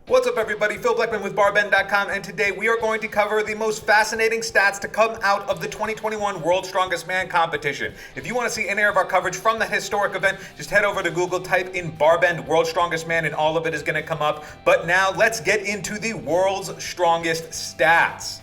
What's up, everybody? Phil Blackman with BarBend.com, and today we are going to cover the most fascinating stats to come out of the 2021 World's Strongest Man competition. If you want to see any of our coverage from the historic event, just head over to Google, type in BarBend World's Strongest Man, and all of it is going to come up. But now let's get into the world's strongest stats.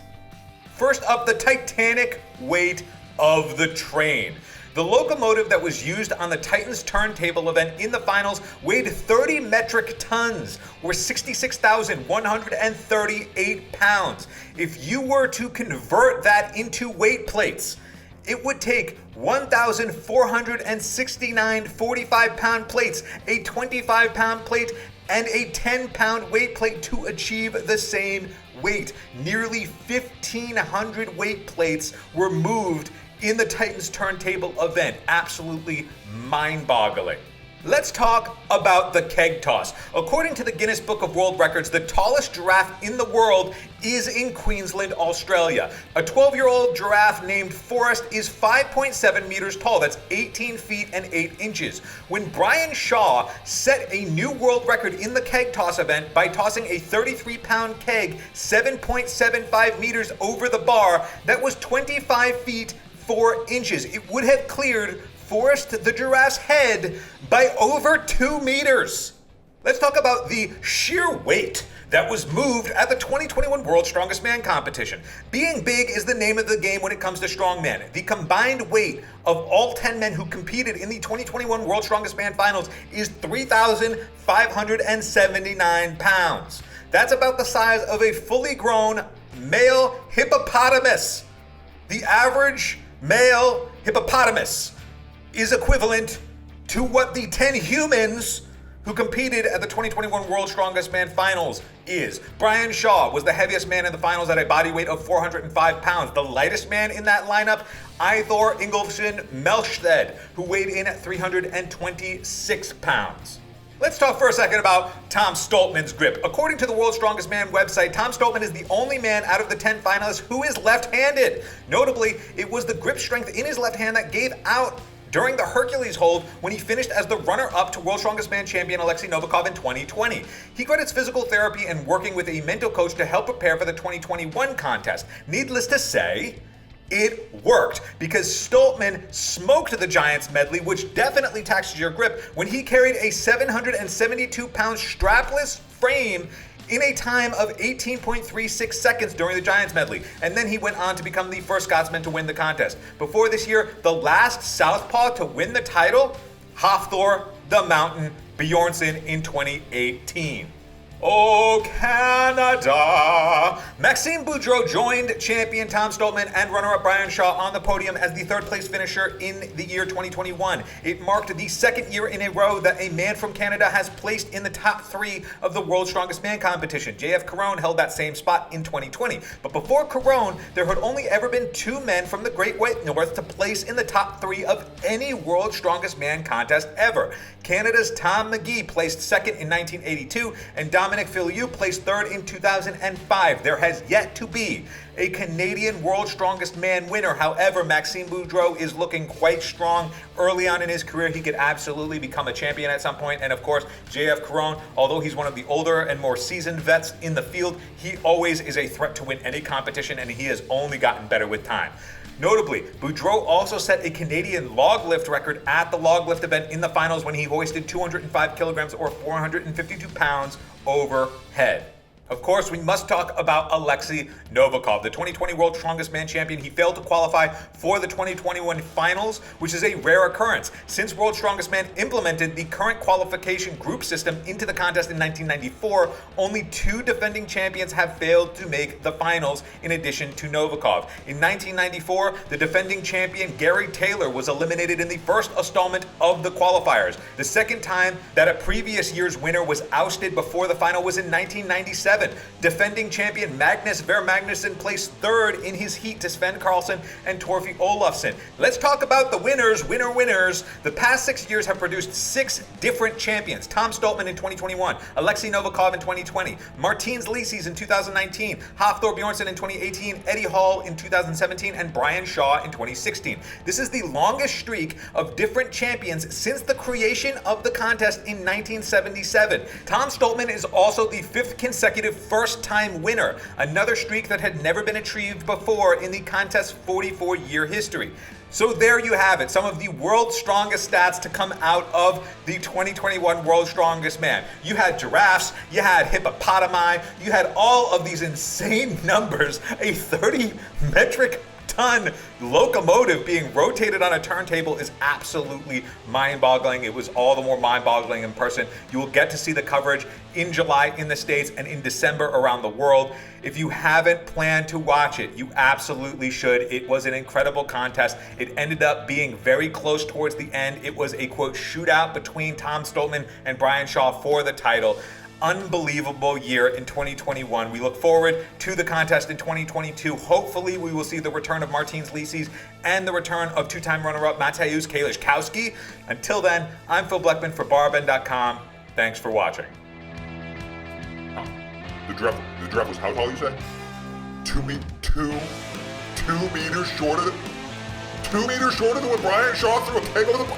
First up, the titanic weight of the train. The locomotive that was used on the Titans Turntable event in the finals weighed 30 metric tons, or 66,138 pounds. If you were to convert that into weight plates, it would take 1,469 45-pound plates, a 25-pound plate, and a 10-pound weight plate to achieve the same weight. Nearly 1,500 weight plates were moved in the Titans Turntable event. Absolutely mind-boggling. Let's talk about the Keg Toss. According to the Guinness Book of World Records, the tallest giraffe in the world is in Queensland, Australia. A 12-year-old giraffe named Forrest is 5.7 meters tall. That's 18 feet and 8 inches. When Brian Shaw set a new world record in the Keg Toss event by tossing a 33-pound keg 7.75 meters over the bar, that was 25 feet 4 inches. It would have cleared Forrest the giraffe's head by over 2 meters. Let's talk about the sheer weight that was moved at the 2021 World's Strongest Man competition. Being big is the name of the game when it comes to strongman. The combined weight of all 10 men who competed in the 2021 World's Strongest Man finals is 3,579 pounds. That's about the size of a fully grown male hippopotamus. The average male hippopotamus is equivalent to what the 10 humans who competed at the 2021 World's Strongest Man finals is. Brian Shaw was the heaviest man in the finals at a body weight of 405 pounds. The lightest man in that lineup, Ithor Ingolfsson Melstead, who weighed in at 326 pounds. Let's talk for a second about Tom Stoltman's grip. According to the World's Strongest Man website, Tom Stoltman is the only man out of the 10 finalists who is left-handed. Notably, it was the grip strength in his left hand that gave out during the Hercules hold when he finished as the runner-up to World's Strongest Man champion Oleksii Novikov in 2020. He credits physical therapy and working with a mental coach to help prepare for the 2021 contest. Needless to say, it worked, because Stoltman smoked the Giants medley, which definitely taxes your grip, when he carried a 772-pound strapless frame in a time of 18.36 seconds during the Giants medley. And then he went on to become the first Scotsman to win the contest. Before this year, the last Southpaw to win the title, Hafthor the Mountain Bjornsson in 2018. Oh, Canada! Maxime Boudreau joined champion Tom Stoltman and runner-up Brian Shaw on the podium as the third-place finisher in the year 2021. It marked the second year in a row that a man from Canada has placed in the top 3 of the World's Strongest Man competition. JF Caron held that same spot in 2020. But before Caron, there had only ever been 2 men from the Great White North to place in the top 3 of any World's Strongest Man contest ever. Canada's Tom McGee placed second in 1982, and Dominic Filiou placed third in 2005. There has yet to be a Canadian World's Strongest Man winner. However, Maxime Boudreau is looking quite strong early on in his career. He could absolutely become a champion at some point. And of course, JF Caron, although he's one of the older and more seasoned vets in the field, he always is a threat to win any competition, and he has only gotten better with time. Notably, Boudreau also set a Canadian log lift record at the log lift event in the finals when he hoisted 205 kilograms or 452 pounds overhead. Of course, we must talk about Oleksii Novikov, the 2020 World's Strongest Man champion. He failed to qualify for the 2021 finals, which is a rare occurrence. Since World's Strongest Man implemented the current qualification group system into the contest in 1994, only 2 defending champions have failed to make the finals, in addition to Novikov. In 1994, the defending champion Gary Taylor was eliminated in the first installment of the qualifiers. The second time that a previous year's winner was ousted before the final was in 1997. 1997. Defending champion Magnus Ver Magnusson placed third in his heat to Sven Karlsson and Torfi Olofsson. Let's talk about the winners. The past 6 years have produced 6 different champions. Tom Stoltman in 2021, Oleksii Novikov in 2020, Martins Licis in 2019, Hafthor Bjornsson in 2018, Eddie Hall in 2017, and Brian Shaw in 2016. This is the longest streak of different champions since the creation of the contest in 1977. Tom Stoltman is also the 5th consecutive first-time winner, another streak that had never been achieved before in the contest's 44-year history. So there you have it, some of the world's strongest stats to come out of the 2021 World's Strongest Man. You had giraffes, you had hippopotami, you had all of these insane numbers, a 30 metric ton locomotive being rotated on a turntable is absolutely mind-boggling. It was all the more mind-boggling in person. You will get to see the coverage in July in the States and in December around the world. If you haven't planned to watch it, you absolutely should. It was an incredible contest. It ended up being very close towards the end. It was a, quote, shootout between Tom Stoltman and Brian Shaw for the title. Unbelievable year in 2021. We look forward to the contest in 2022. Hopefully, we will see the return of Martins Licis and the return of two-time runner-up Mateusz Kaliszkowski. Until then, I'm Phil Bleckman for BarBend.com. Thanks for watching. The draft was how tall, you say? 2 meters shorter than what Brian Shaw threw a keg over the...